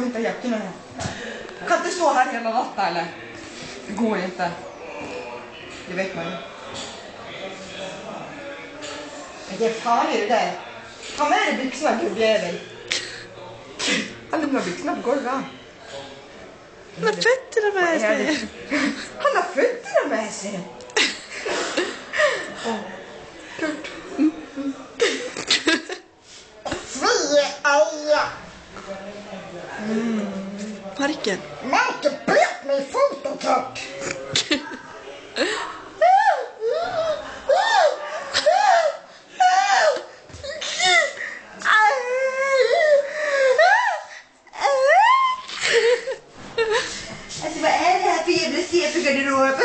Kom inte hjälp till mig här. Kan inte stå här hela natten eller? Det går inte. Det vet man ju. Det är fan i det där. Ta med dig byxorna, gubbjävel. Han lämnar byxorna på golvet. Han har fötterna med sig. Han har fötterna med sig. Kurt. Parken. Märke blött mig i foten, Kurt. Alltså vad är det här för jävla CP-garderob?